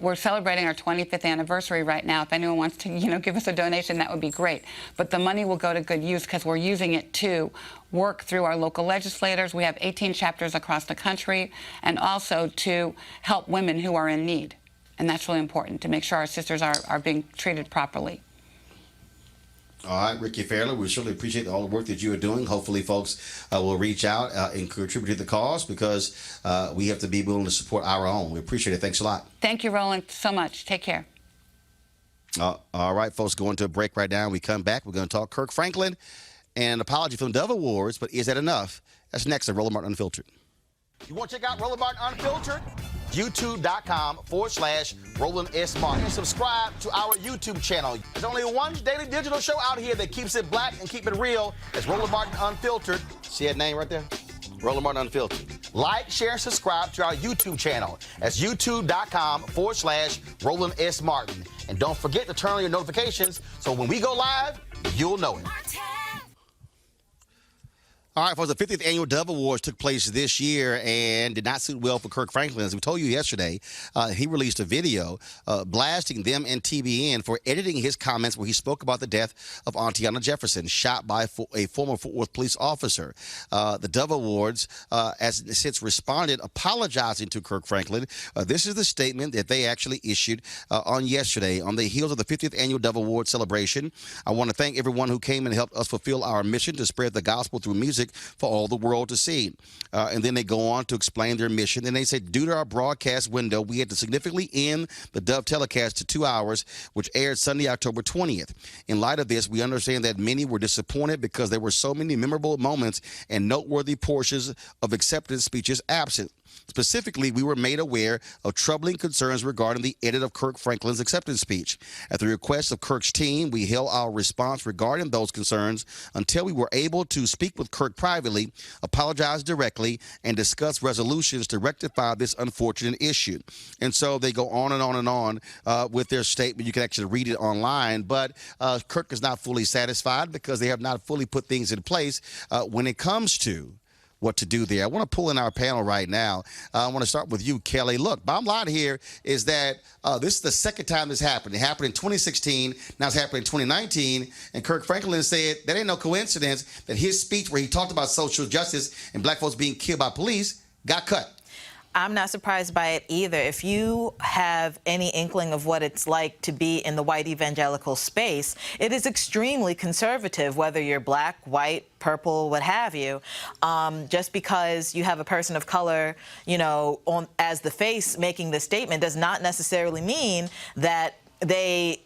we're celebrating our 25th anniversary right now. If anyone wants to, give us a donation, that would be great. But the money will go to good use because we're using it to work through our local legislators. We have 18 chapters across the country, and also to help women who are in need. And that's really important, to make sure our sisters are being treated properly. All right, Ricky Fairley, we certainly appreciate all the work that you are doing. Hopefully, folks will reach out and contribute to the cause, because we have to be willing to support our own. We appreciate it. Thanks a lot. Thank you, Roland, so much. Take care. All right, folks, going to a break right now. When we come back, we're going to talk Kirk Franklin and an apology from the Dove Awards, but is that enough? That's next on Roland Martin Unfiltered. You want to check out Roland Martin Unfiltered? YouTube.com/Roland S. Martin. And subscribe to our YouTube channel. There's only one daily digital show out here that keeps it black and keep it real. It's Roland Martin Unfiltered. See that name right there? Roland Martin Unfiltered. Like, share, and subscribe to our YouTube channel. That's YouTube.com/Roland S. Martin. And don't forget to turn on your notifications so when we go live, you'll know it. All right, folks, the 50th Annual Dove Awards took place this year and did not suit well for Kirk Franklin. As we told you yesterday, he released a video blasting them and TBN for editing his comments where he spoke about the death of Auntiana Jefferson, shot by a former Fort Worth police officer. The Dove Awards has since responded, apologizing to Kirk Franklin. This is the statement that they actually issued on yesterday. On the heels of the 50th Annual Dove Awards celebration, I want to thank everyone who came and helped us fulfill our mission to spread the gospel through music for all the world to see. And then they go on to explain their mission. And they say, due to our broadcast window, we had to significantly end the Dove telecast to 2 hours, which aired Sunday, October 20th. In light of this, we understand that many were disappointed because there were so many memorable moments and noteworthy portions of acceptance speeches absent. Specifically, we were made aware of troubling concerns regarding the edit of Kirk Franklin's acceptance speech. At the request of Kirk's team, we held our response regarding those concerns until we were able to speak with Kirk privately, apologize directly, and discuss resolutions to rectify this unfortunate issue. And so they go on and on and on with their statement. You can actually read it online, but Kirk is not fully satisfied because they have not fully put things in place when it comes to what to do there. I want to pull in our panel right now. I want to start with you, Kelly. Look, bottom line here is that this is the second time this happened. It happened in 2016. Now it's happening in 2019. And Kirk Franklin said that ain't no coincidence that his speech where he talked about social justice and black folks being killed by police got cut. I'm not surprised by it either. If you have any inkling of what it's like to be in the white evangelical space, it is extremely conservative, whether you're black, white, purple, what have you. Just because you have a person of color, as the face making the statement does not necessarily mean that they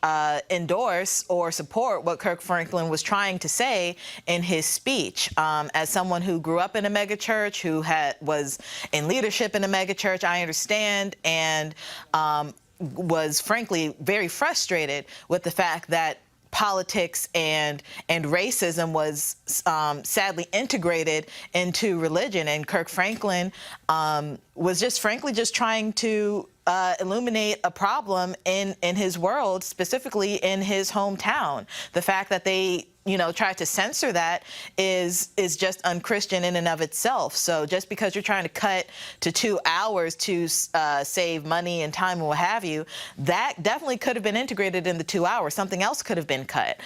endorse or support what Kirk Franklin was trying to say in his speech. As someone who grew up in a megachurch, who was in leadership in a megachurch, I understand, and was frankly very frustrated with the fact that politics and racism was sadly integrated into religion, and Kirk Franklin was just frankly just trying to illuminate a problem in his world, specifically in his hometown. The fact that they tried to censor that is just unchristian in and of itself. So just because you're trying to cut to 2 hours to save money and time and what have you, that definitely could have been integrated in the 2 hours. Something else could have been cut.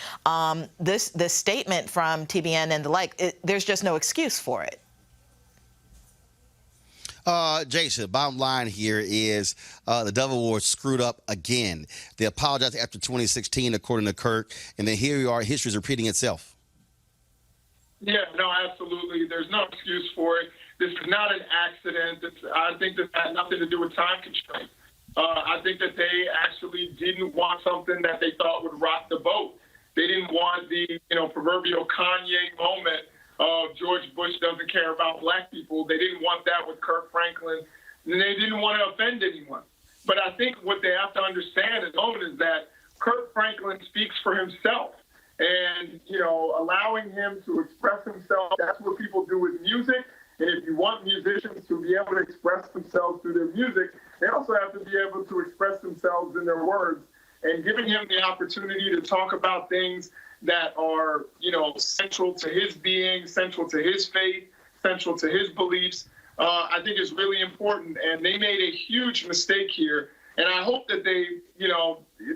This statement from TBN and the like, there's just no excuse for it. Jason, bottom line here is the Dove Awards screwed up again. They apologized after 2016, according to Kirk, and then here we are, history is repeating itself. Yeah, no, absolutely. There's no excuse for it. This is not an accident. I think this had nothing to do with time constraint. I think that they actually didn't want something that they thought would rock the boat. They didn't want the proverbial Kanye moment of George Bush doesn't care about black people. They didn't want that with Kirk Franklin, and they didn't want to offend anyone. But I think what they have to understand at the moment is that Kirk Franklin speaks for himself. And, allowing him to express himself, that's what people do with music. And if you want musicians to be able to express themselves through their music, they also have to be able to express themselves in their words. And giving him the opportunity to talk about things that are, central to his being, central to his faith, central to his beliefs, I think is really important. And they made a huge mistake here. And I hope that they,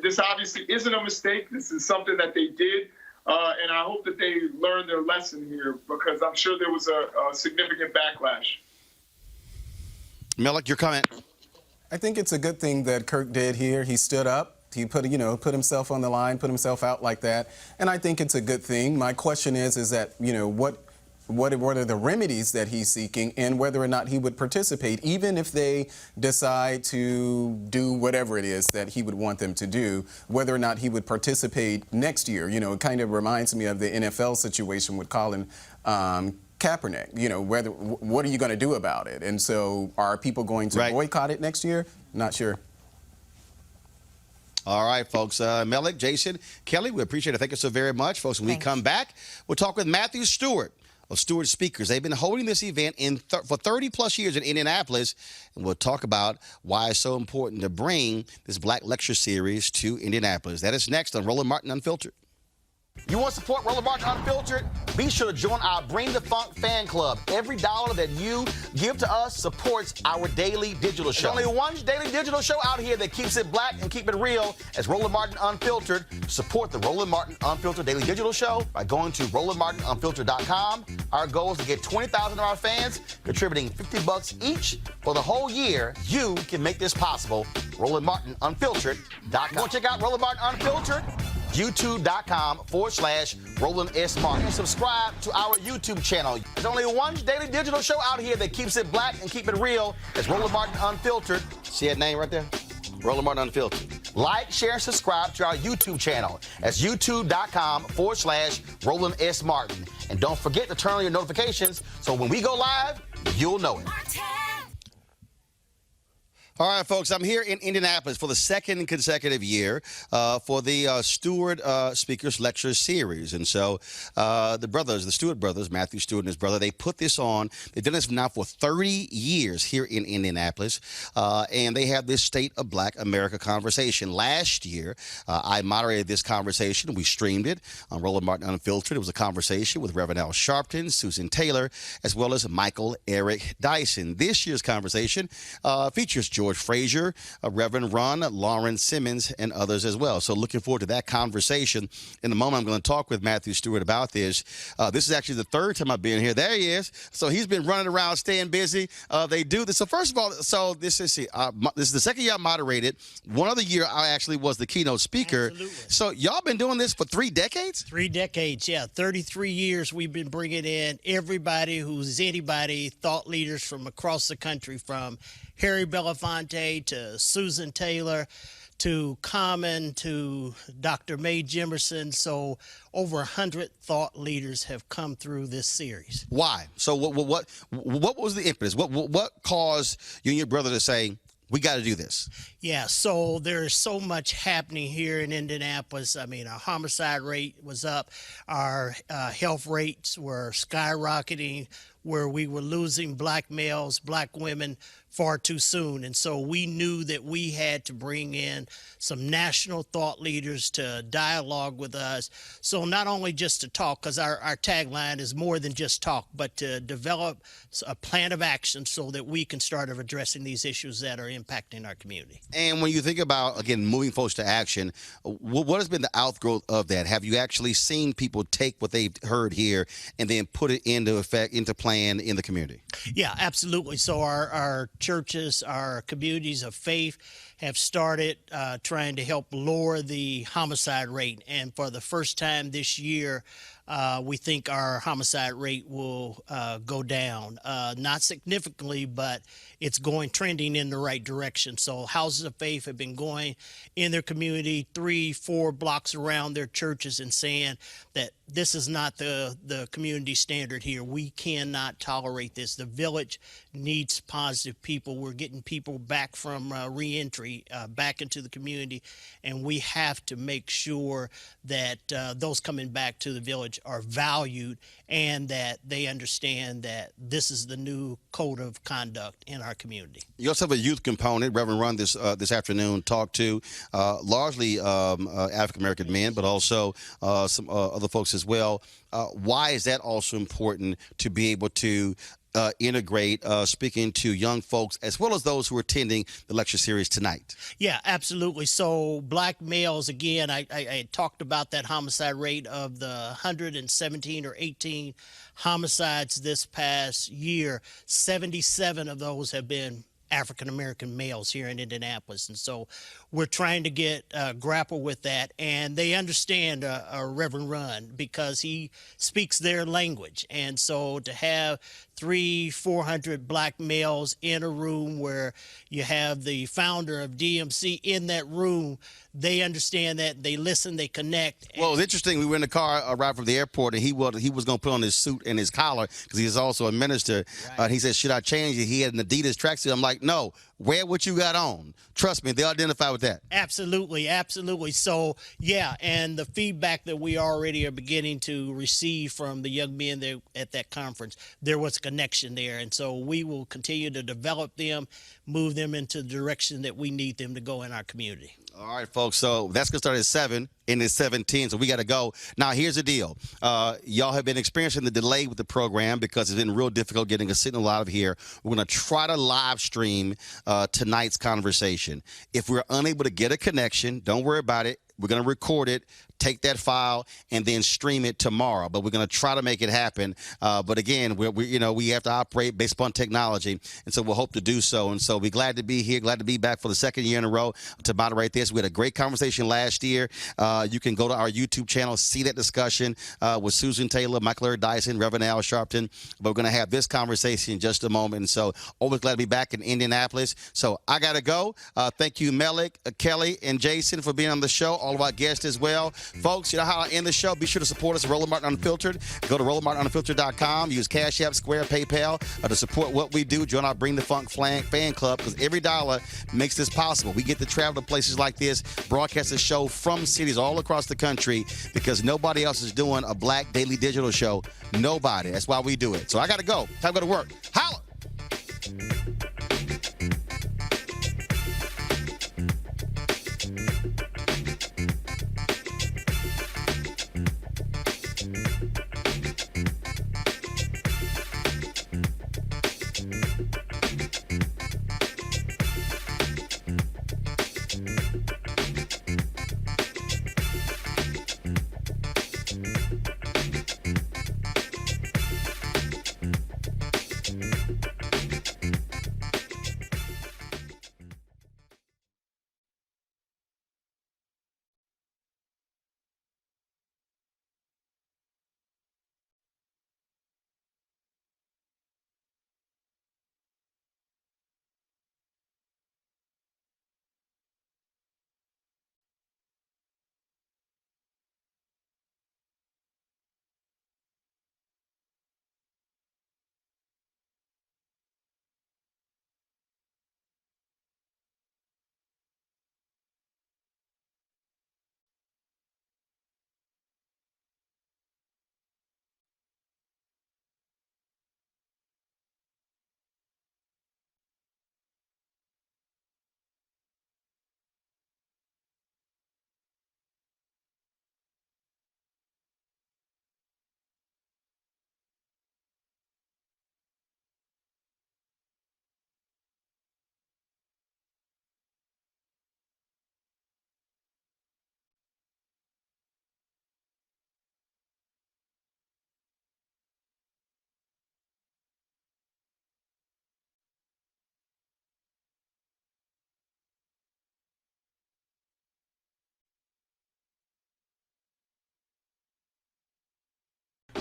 this obviously isn't a mistake. This is something that they did. And I hope that they learned their lesson here, because I'm sure there was a significant backlash. Melik, your comment. I think it's a good thing that Kirk did here. He stood up. He put himself on the line, put himself out like that, and I think it's a good thing. My question is that what are the remedies that he's seeking, and whether or not he would participate, even if they decide to do whatever it is that he would want them to do, whether or not he would participate next year. It kind of reminds me of the NFL situation with Colin Kaepernick. What are you going to do about it? And so, are people going to boycott it next year? Not sure. All right, folks. Melik, Jason, Kelly, we appreciate it. Thank you so very much, folks. When we come back, we'll talk with Matthew Stewart of Stewart Speakers. They've been holding this event for 30-plus years in Indianapolis, and we'll talk about why it's so important to bring this Black Lecture Series to Indianapolis. That is next on Roland Martin Unfiltered. You want to support Roland Martin Unfiltered? Be sure to join our Bring the Funk fan club. Every dollar that you give to us supports our daily digital show. There's only one daily digital show out here that keeps it black and keep it real as Roland Martin Unfiltered. Support the Roland Martin Unfiltered daily digital show by going to RolandMartinUnfiltered.com. Our goal is to get 20,000 of our fans contributing $50 each for the whole year. You can make this possible. RolandMartinUnfiltered.com. Want to check out Roland Martin Unfiltered? YouTube.com/Roland S. Martin. And subscribe to our YouTube channel. There's only one daily digital show out here that keeps it black and keep it real. It's Roland Martin Unfiltered. See that name right there? Roland Martin Unfiltered. Like, share, and subscribe to our YouTube channel. That's YouTube.com/Roland S. Martin. And don't forget to turn on your notifications so when we go live, you'll know it. All right, folks, I'm here in Indianapolis for the second consecutive year for the Stewart Speakers Lecture Series. And so the Stewart brothers, Matthew Stewart and his brother, they put this on. They've done this now for 30 years here in Indianapolis. And they have this State of Black America conversation. Last year, I moderated this conversation. We streamed it on Roland Martin Unfiltered. It was a conversation with Reverend Al Sharpton, Susan Taylor, as well as Michael Eric Dyson. This year's conversation features George Frazier, Reverend Ron, Lauren Simmons, and others as well. So looking forward to that conversation. In a moment, I'm going to talk with Matthew Stewart about this. This is actually the third time I've been here. There he is. So he's been running around, staying busy. They do this. So first of all, this is the second year I moderated. One other year I actually was the keynote speaker. Absolutely. So y'all been doing this for 3 decades? 3 decades, yeah. 33 years we've been bringing in everybody who's anybody, thought leaders from across the country, from Harry Belafonte to Susan Taylor to Common, to Dr. Mae Jimerson. So over 100 thought leaders have come through this series. Why? So what was the impetus? What caused you and your brother to say, we got to do this? Yeah, so there's so much happening here in Indianapolis. I mean, our homicide rate was up. Our health rates were skyrocketing, where we were losing black males, black women far too soon. And so we knew that we had to bring in some national thought leaders to dialogue with us. So not only just to talk, because our tagline is more than just talk, but to develop a plan of action so that we can start addressing these issues that are impacting our community. And when you think about, again, moving folks to action, what has been the outgrowth of that? Have you actually seen people take what they've heard here and then put it into effect, into plan in the community? Yeah, absolutely. So our churches, our communities of faith have started trying to help lower the homicide rate. And for the first time this year, we think our homicide rate will go down, not significantly, but it's trending in the right direction. So houses of faith have been going in their community 3-4 blocks around their churches and saying that this is not the community standard here. We cannot tolerate this. The village needs positive people. We're getting people back from reentry back into the community, and we have to make sure that those coming back to the village are valued and that they understand that this is the new code of conduct in our community. You also have a youth component. Reverend Run this afternoon talked to largely African-American men, but also some other folks as well. Why is that also important to be able to integrate speaking to young folks as well as those who are attending the lecture series tonight? Yeah, absolutely. So black males, again, I talked about that homicide rate of the 117 or 18 homicides this past year. 77 of those have been African-American males here in Indianapolis. And so we're trying to grapple with that. And they understand Reverend Run because he speaks their language. And so to have 300-400 black males in a room where you have the founder of DMC in that room, they understand that, they listen, they connect. Well, it's interesting. We were in the car arrived from the airport, and he was going to put on his suit and his collar because he is also a minister. Right. He said, should I change it? He had an Adidas tracksuit. I'm like, no, wear what you got on. Trust me, they identify with that. Absolutely, absolutely. So, yeah, and the feedback that we already are beginning to receive from the young men there at that conference, there was a connection there. And so we will continue to develop them, move them into the direction that we need them to go in our community. All right, folks. So that's going to start at 7 and it's 17. So we got to go. Now, here's the deal. Y'all have been experiencing the delay with the program because it's been real difficult getting a signal out of here. We're going to try to live stream tonight's conversation. If we're unable to get a connection, don't worry about it. We're going to record it, take that file, and then stream it tomorrow. But we're going to try to make it happen. But again, we have to operate based upon technology, and so we'll hope to do so. And so we're glad to be here, glad to be back for the second year in a row to moderate this. We had a great conversation last year. You can go to our YouTube channel, see that discussion with Susan Taylor, Michael Eric Dyson, Reverend Al Sharpton. But we're going to have this conversation in just a moment. And so always glad to be back in Indianapolis. So I got to go. Thank you, Melik, Kelly, and Jason for being on the show. All of our guests as well. Folks, you know how I end the show? Be sure to support us at Roland Martin Unfiltered. Go to RolandMartinUnfiltered.com. Use Cash App, Square, PayPal to support what we do. Join our Bring the Funk fan club because every dollar makes this possible. We get to travel to places like this, broadcast a show from cities all across the country because nobody else is doing a black daily digital show. Nobody. That's why we do it. So I got to go. Time to go to work. Holla!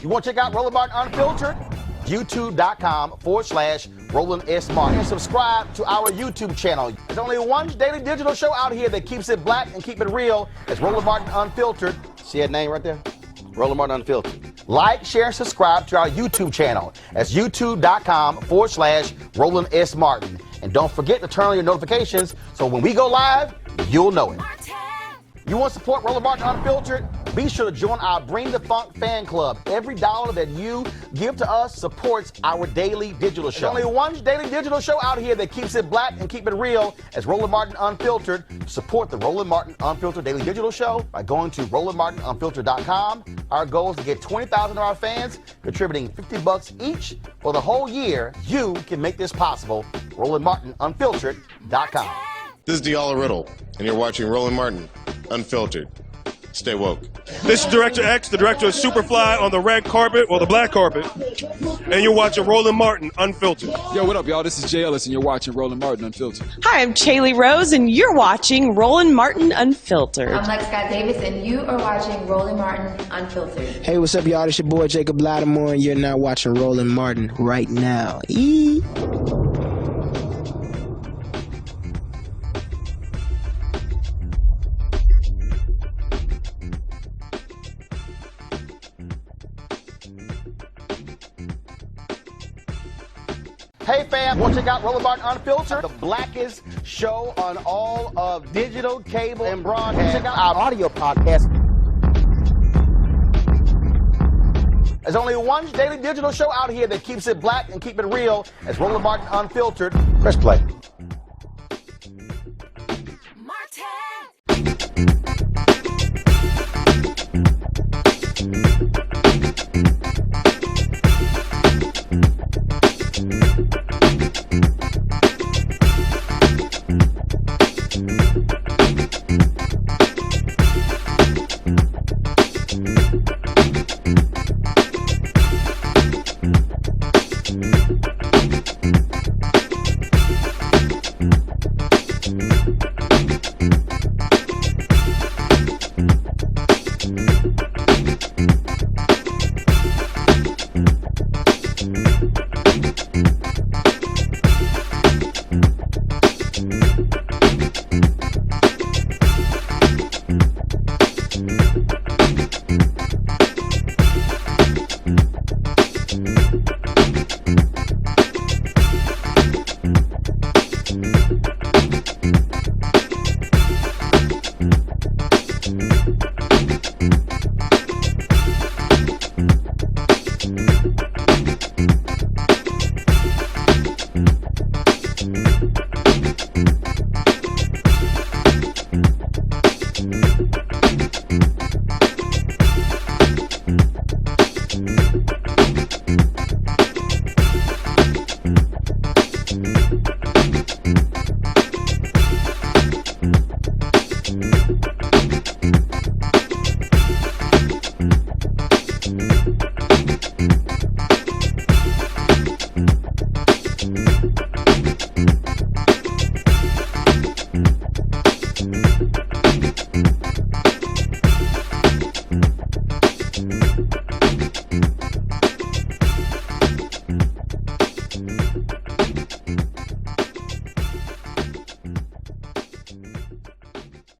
You want to check out Roland Martin Unfiltered? YouTube.com/Roland S. Martin. And subscribe to our YouTube channel. There's only one daily digital show out here that keeps it black and keep it real. It's Roland Martin Unfiltered. See that name right there? Roland Martin Unfiltered. Like, share, and subscribe to our YouTube channel. That's youtube.com/Roland S. Martin. And don't forget to turn on your notifications so when we go live, you'll know it. You want to support Roland Martin Unfiltered? Be sure to join our Bring the Funk fan club. Every dollar that you give to us supports our daily digital show. There's only one daily digital show out here that keeps it black and keep it real. It's Roland Martin Unfiltered. Support the Roland Martin Unfiltered daily digital show by going to RolandMartinUnfiltered.com. Our goal is to get 20,000 of our fans contributing $50 each for the whole year. You can make this possible. RolandMartinUnfiltered.com. This is Diala Riddle, and you're watching Roland Martin Unfiltered. Stay woke. This is Director X, the director of Superfly on the red carpet, or the black carpet, and you're watching Roland Martin Unfiltered. Yo, what up, y'all? This is Jay Ellis, and you're watching Roland Martin Unfiltered. Hi, I'm Chaley Rose, and you're watching Roland Martin Unfiltered. I'm Lex Scott Davis, and you are watching Roland Martin Unfiltered. Hey, what's up, y'all? It's your boy Jacob Lattimore, and you're now watching Roland Martin right now. Hey fam, want to check out Roland Martin Unfiltered? The blackest show on all of digital, cable, and broadcast. Check out our audio podcast. There's only one daily digital show out here that keeps it black and keep it real. It's Roland Martin Unfiltered. Press play.